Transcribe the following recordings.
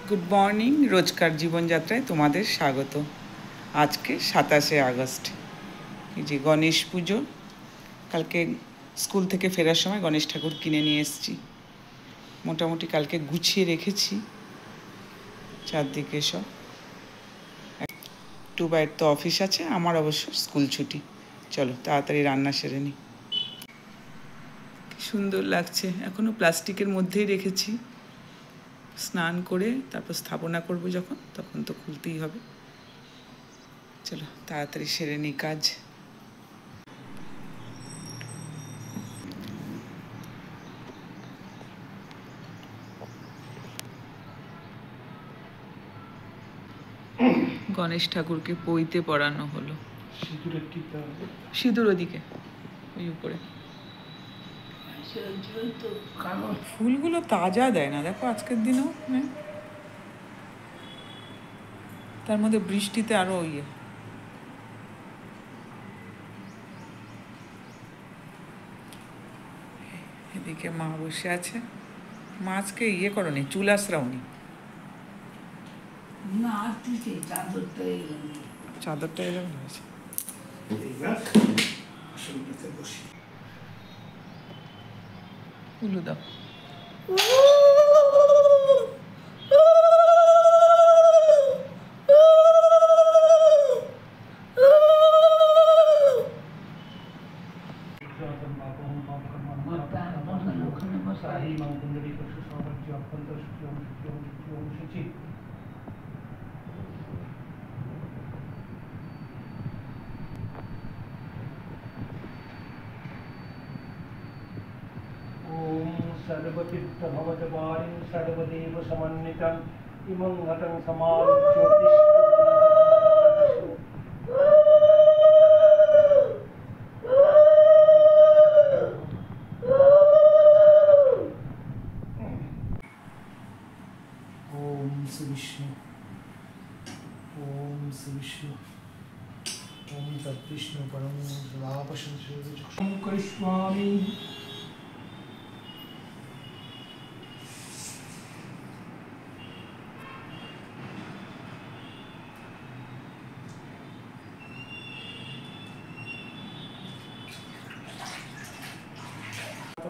Good morning. রোজকার জীবনযাত্রায় তোমাদের স্বাগত। আজকে 27শে আগস্ট, এই যে গণেশ পুজো। কালকে স্কুল থেকে ফেরার সময় গণেশ ঠাকুর কিনে নিয়ে এসেছি। মোটামুটি কালকে গুছিয়ে রেখেছি চারদিকে সব। টুবাইয়ের তো অফিস আছে, আমার অবশ্য স্কুল ছুটি। চলো তাড়াতাড়ি রান্না সেরে নিই। সুন্দর লাগছে, এখনও প্লাস্টিকের মধ্যেই রেখেছি। স্নান করে তারপর স্থাপনা করব যখন, তখন তো খুলতেই হবে। চলো তাড়াতাড়ি সেরে নিই কাজ। গণেশ ঠাকুরকে পইতে পড়ানো হলো। সিঁদুর ওদিকে, ওই উপরে। ফুলগুলো তাজা দেয় না, দেখো আজকের দিনেও তার মধ্যে বৃষ্টিতে আরো এদিকে মা বসে আছে। মা আজকে করনি, চুল আশ্রাওনি? চাদরটা এলে ভালো হয়েছে। উলু দাও। सर्वतीर्थभवतवारिं सर्वदेव समन्वितम् इमं घटं समालोच्य ओम श्री विष्णु ओम तद्विष्णु परम सदापशं करिष्यामि।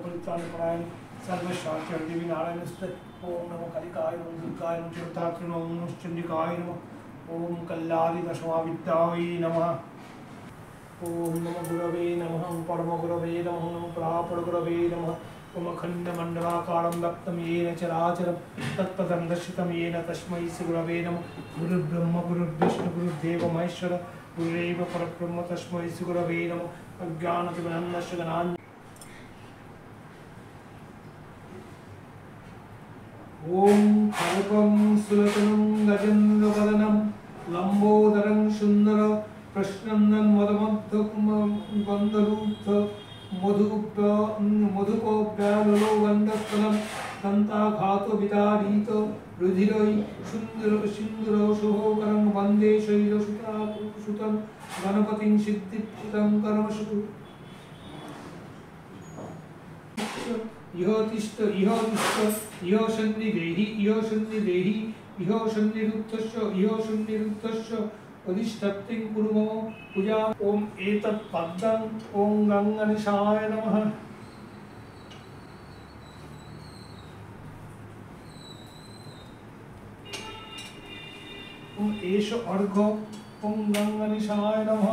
परित्राणपरायण सर्वशास्त्र देवी नारायणस्ते ओम नमो कालिकाय ओम दुर्गाय ओम चतुर्थात्रिण ओम चंडिकाय नमः ओम कल्लादि दशमाविद्याय नमः ओम नमो गुरवे नमः ओम परम गुरवे नमः ओम परापर गुरवे नमः ओम अखंड मंडलाकारं व्याप्तं येन चराचरं तत्पदं दर्शितं येन तस्मै श्री गुरवे नमः। गुरुर्ब्रह्म गुरुर्विष्णु गुरुर्देव महेश्वर गुरुरेव परब्रह्म तस्मै श्री गुरवे नमः। अज्ञानतिमिरन्दस्य गणान् ओम खड्गं सुलतनं गजेन्द्रवदनं लंबोदरं सुंदर प्रश्नंदन मदमद्धकुमगन्धरूप मधुकोप्यालो गन्धफलं दन्ताघातो विदारित रुधिरै सिन्दूर शुभकरं वन्दे शैलसुतं गणपतिं सिद्धिप्रदं कर्मसु इह तिष्ठ इह सन्निदेहि इह सन्निरुद्धस्य अधिष्ठत्तिं कुरु मम पूजा। ओम एतत् पद्मं ओम गंगणेशाय नमः। ओम एष अर्घ्य ओम गंगणेशाय नमः।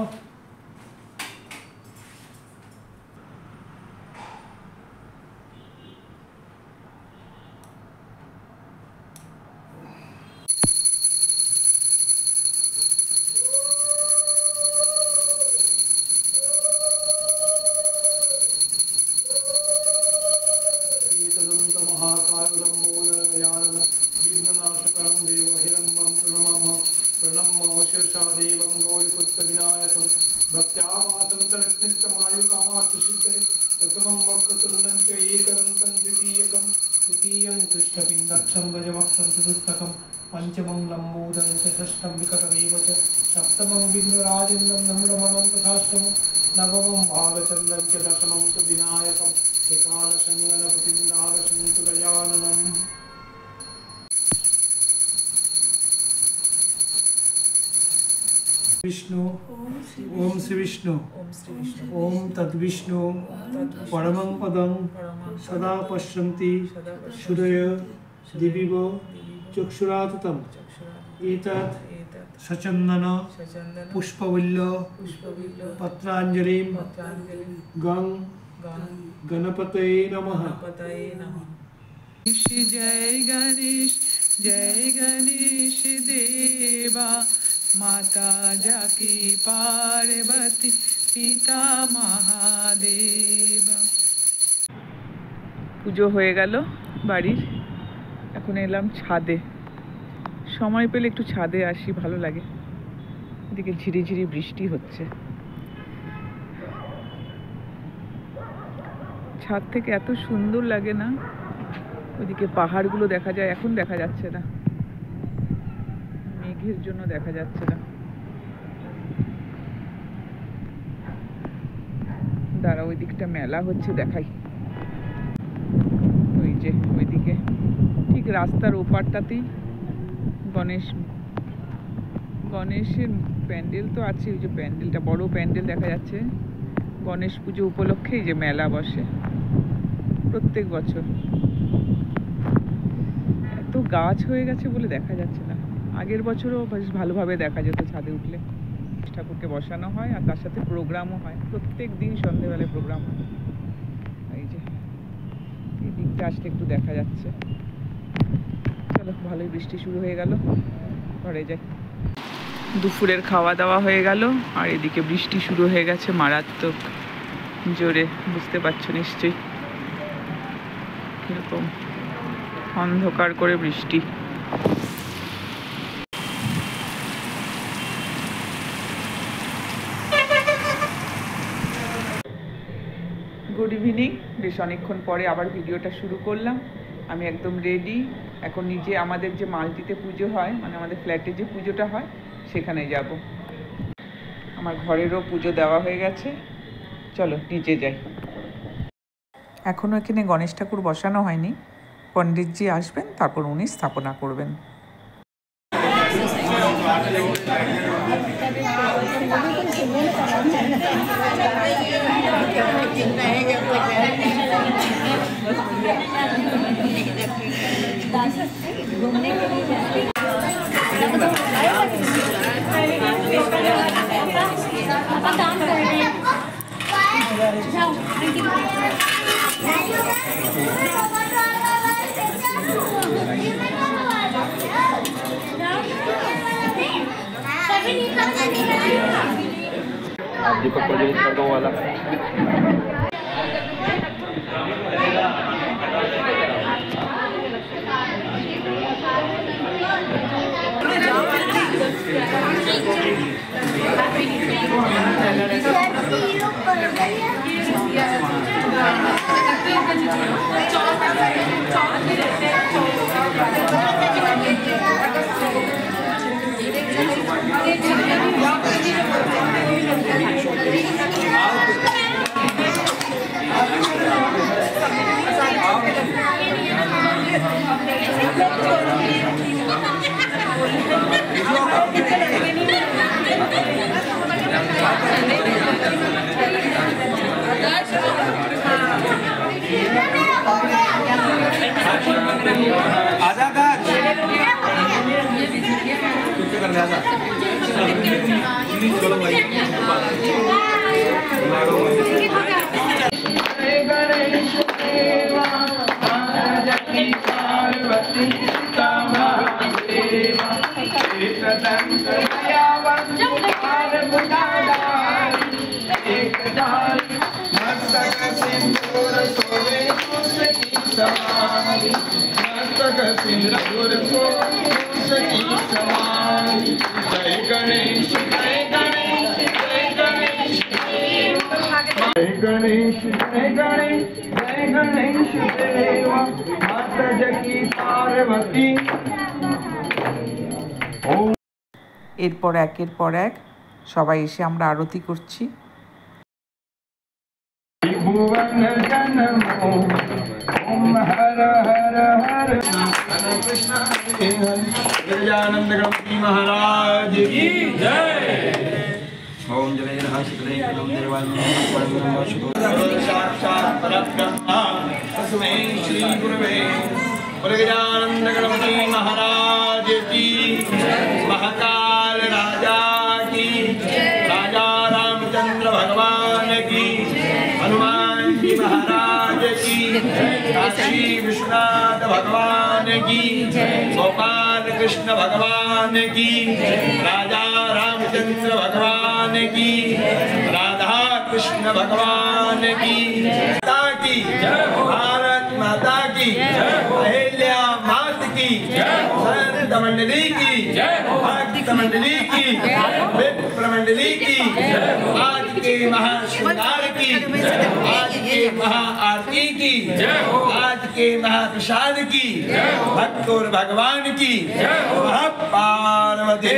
पंचमं लंबोदरं च षष्ठं विकटमेव च सप्तमं विघ्नराजेन्द्रं नमः तथाष्टमं नवमं भालचन्द्रं च दशमं तु विनायकम् एकादशं गणपतिं द्वादशं तु गजाननम्। विष्णु ओम श्री विष्णु ओम तद्विष्णु परमं पदं सदा पश्यन्ति सूर्य दिविव चक्षुराततम् एतत् सचन्दन पुष्पवल्य पत्राञ्जलिं गं गणपतये नमः। जय गणेश देवा माता जाकी पार्वती पिता महादेवा। পুজো হয়ে গেল বাড়ির, এখন এলাম ছাদে। সময় পেলে একটু ছাদে আসি, ভালো লাগে। এদিকে ঝিরিঝিরি বৃষ্টি হচ্ছে। ছাদ থেকে এত সুন্দর লাগে না, ওইদিকে পাহাড়গুলো দেখা যায়। এখন দেখা যাচ্ছে না, মেঘের জন্য দেখা যাচ্ছে না। দাঁড়া, ওই দিকটা মেলা হচ্ছে, দেখাই। ওই যে ওইদিকে ঠিক রাস্তার ওপারটাতেই গণেশের প্যান্ডেল তো আছে। ওই যে প্যান্ডেলটা, বড় প্যান্ডেল দেখা যাচ্ছে। গণেশ পুজো উপলক্ষে এই যে মেলা বসে প্রত্যেক বছর। এত গাছ হয়ে গেছে বলে দেখা যাচ্ছে না। আগের বছরও বেশ ভালোভাবে দেখা যেত। ছাদে উঠলে ঠাকুরকে বসানো হয় আর তার সাথে প্রোগ্রামও হয়। প্রত্যেক দিন সন্ধ্যেবেলায় প্রোগ্রাম হয়। এই যে এই দিকটা আসলে একটু দেখা যাচ্ছে। চলো, ভালোই বৃষ্টি শুরু হয়ে গেল, ঘরে যাই। দুপুরের খাওয়া দাওয়া হয়ে গেল আর এদিকে বৃষ্টি শুরু হয়ে গেছে মারাত্মক জোরে। বুঝতে পারছো নিশ্চয়ই কিরকম অন্ধকার করে বৃষ্টি। Good evening. বেশ অনেকক্ষণ পরে আবার ভিডিওটা শুরু করলাম। আমি একদম রেডি। এখন নিজে আমাদের যে মাল্টিতে পুজো হয়, মানে আমাদের ফ্ল্যাটে যে পুজোটা হয়, সেখানে যাব। আমার ঘরেরও পুজো দেওয়া হয়ে গেছে। চলো নিচে যাই। এখনও এখানে গণেশ ঠাকুর বসানো হয়নি। পণ্ডিতজি আসবেন, তারপর উনি স্থাপনা করবেন। दीपक प्रज्वलित कर दो वाला। এরপর একের পর এক সবাই এসে আমরা আরতি করছি। भुवन जन्मो ओम हर हर हर कृष्ण हरे हरे। गिरिजानंद गणपति महाराज की जय। ओम जय शीतले ओम देवाय साक्षात् परब्रह्म तस्मै श्री गुरवे गिरिजानंद गणपति महाराज की महाकाल राजा की राजा रामचंद्र भगवान की हनुमान जी महाराज की काशी विश्वनाथ भगवान की गोपाल कृष्ण भगवान की राजा रामचंद्र भगवान की राधा कृष्ण भगवान की माता की भारत माता की अहिल्या मात की संत मंडली की भक्त मंडली की विप्र मंडली की आज के महाश्रृंगार की आज के महाआरती की आज के महाप्रसाद की भक्त और भगवान की पार्वती